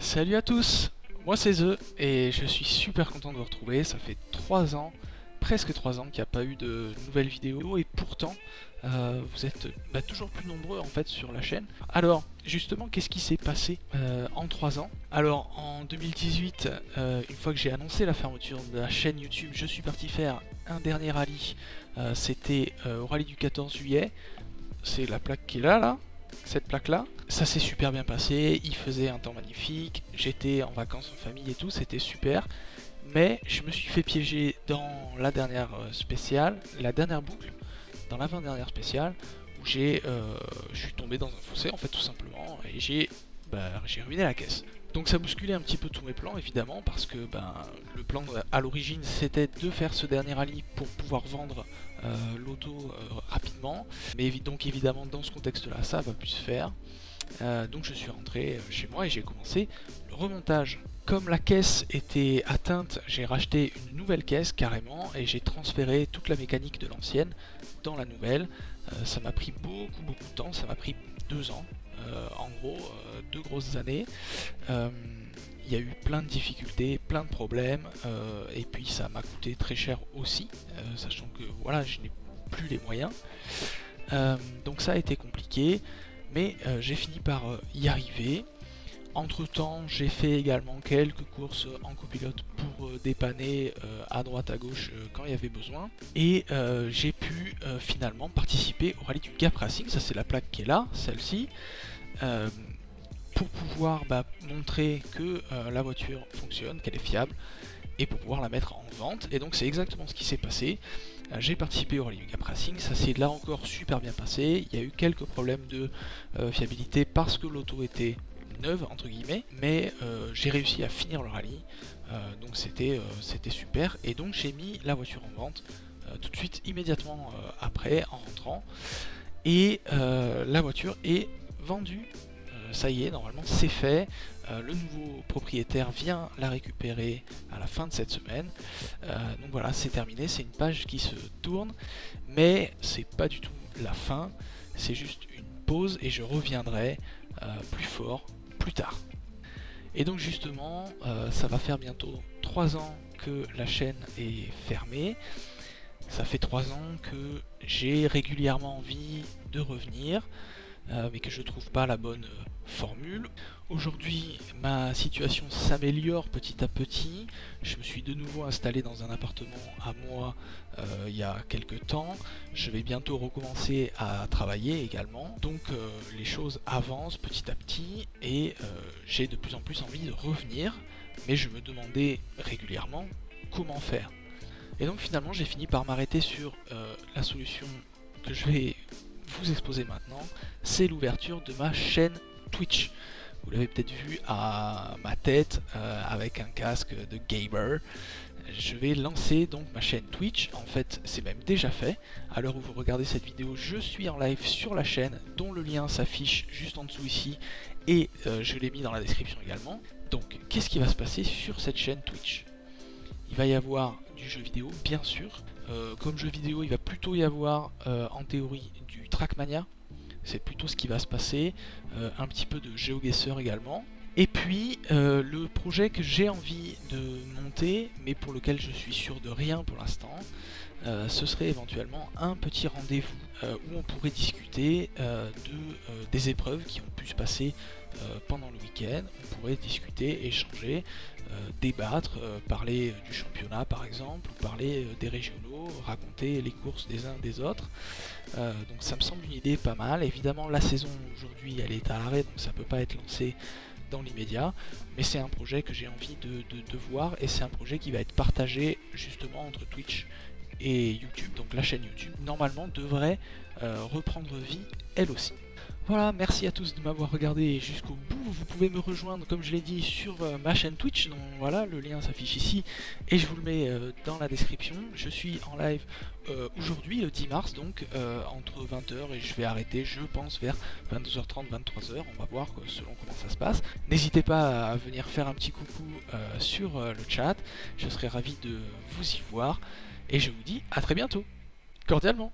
Salut à tous, moi c'est The et je suis super content de vous retrouver. Ça fait 3 ans, presque 3 ans qu'il n'y a pas eu de nouvelles vidéos et pourtant vous êtes toujours plus nombreux en fait sur la chaîne. Alors justement, qu'est-ce qui s'est passé en 3 ans? Alors en 2018, une fois que j'ai annoncé la fermeture de la chaîne YouTube, je suis parti faire un dernier rallye. C'était au rallye du 14 juillet. C'est la plaque qui est là, cette plaque là. Ça s'est super bien passé, il faisait un temps magnifique, j'étais en vacances en famille et tout, c'était super. Mais je me suis fait piéger dans la dernière spéciale, la dernière boucle, dans l'avant-dernière spéciale, où je suis tombé dans un fossé en fait tout simplement, et j'ai ruiné la caisse. Donc ça bousculait un petit peu tous mes plans évidemment, parce que le plan à l'origine c'était de faire ce dernier rallye pour pouvoir vendre l'auto rapidement. Mais donc évidemment dans ce contexte là ça va plus se faire. Donc je suis rentré chez moi et j'ai commencé le remontage. Comme la caisse était atteinte, j'ai racheté une nouvelle caisse carrément et j'ai transféré toute la mécanique de l'ancienne dans la nouvelle. Ça m'a pris beaucoup de temps, ça m'a pris 2 ans, en gros 2 grosses années. Il y a eu plein de difficultés, plein de problèmes, et puis ça m'a coûté très cher aussi, sachant que voilà, je n'ai plus les moyens. Donc ça a été compliqué, mais j'ai fini par y arriver. Entre temps, j'ai fait également quelques courses en copilote pour dépanner à droite à gauche quand il y avait besoin. Et j'ai pu finalement participer au rallye du Gap Racing, ça c'est la plaque qui est là, celle-ci, pour pouvoir montrer que la voiture fonctionne, qu'elle est fiable, et pour pouvoir la mettre en vente. Et donc c'est exactement ce qui s'est passé. J'ai participé au rallye du Gap Racing, ça s'est là encore super bien passé. Il y a eu quelques problèmes de fiabilité parce que l'auto était neuve entre guillemets, mais j'ai réussi à finir le rallye, donc c'était super. Et donc j'ai mis la voiture en vente tout de suite, immédiatement après, en rentrant, et la voiture est vendue. Ça y est, normalement c'est fait. Le nouveau propriétaire vient la récupérer à la fin de cette semaine. Donc voilà, c'est terminé, c'est une page qui se tourne, mais c'est pas du tout la fin, c'est juste une pause et je reviendrai plus fort plus tard. Et donc justement, ça va faire bientôt 3 ans que la chaîne est fermée. Ça fait 3 ans que j'ai régulièrement envie de revenir, mais que je trouve pas la bonne formule. Aujourd'hui, ma situation s'améliore petit à petit. Je me suis de nouveau installé dans un appartement à moi il y a quelques temps. Je vais bientôt recommencer à travailler également. Donc les choses avancent petit à petit et j'ai de plus en plus envie de revenir. Mais je me demandais régulièrement comment faire. Et donc finalement, j'ai fini par m'arrêter sur la solution que je vais vous exposer maintenant, c'est l'ouverture de ma chaîne Twitch. Vous l'avez peut-être vu à ma tête avec un casque de gamer. Je vais lancer donc ma chaîne Twitch. En fait, c'est même déjà fait. À l'heure où vous regardez cette vidéo, je suis en live sur la chaîne, dont le lien s'affiche juste en dessous ici, et je l'ai mis dans la description également. Donc, qu'est-ce qui va se passer sur cette chaîne Twitch? Il va y avoir du jeu vidéo, bien sûr. Comme jeu vidéo, il va plutôt y avoir en théorie du Trackmania. C'est plutôt ce qui va se passer. Un petit peu de GeoGuessr également. Et puis le projet que j'ai envie de monter, mais pour lequel je suis sûr de rien pour l'instant, ce serait éventuellement un petit rendez-vous où on pourrait discuter des épreuves qui ont pu se passer pendant le week-end. On pourrait discuter, échanger, débattre, parler du championnat par exemple, ou parler des régionaux, raconter les courses des uns des autres. Donc ça me semble une idée pas mal. Évidemment la saison aujourd'hui elle est à l'arrêt, donc ça peut pas être lancé dans l'immédiat, mais c'est un projet que j'ai envie de voir, et c'est un projet qui va être partagé justement entre Twitch et YouTube. Donc la chaîne YouTube normalement devrait reprendre vie elle aussi. Voilà, merci à tous de m'avoir regardé jusqu'au bout. Vous pouvez me rejoindre, comme je l'ai dit, sur ma chaîne Twitch. Donc voilà, le lien s'affiche ici et je vous le mets dans la description. Je suis en live aujourd'hui, le 10 mars, donc entre 20h, et je vais arrêter, je pense, vers 22h30, 23h. On va voir selon comment ça se passe. N'hésitez pas à venir faire un petit coucou sur le chat. Je serai ravi de vous y voir. Et je vous dis à très bientôt, cordialement.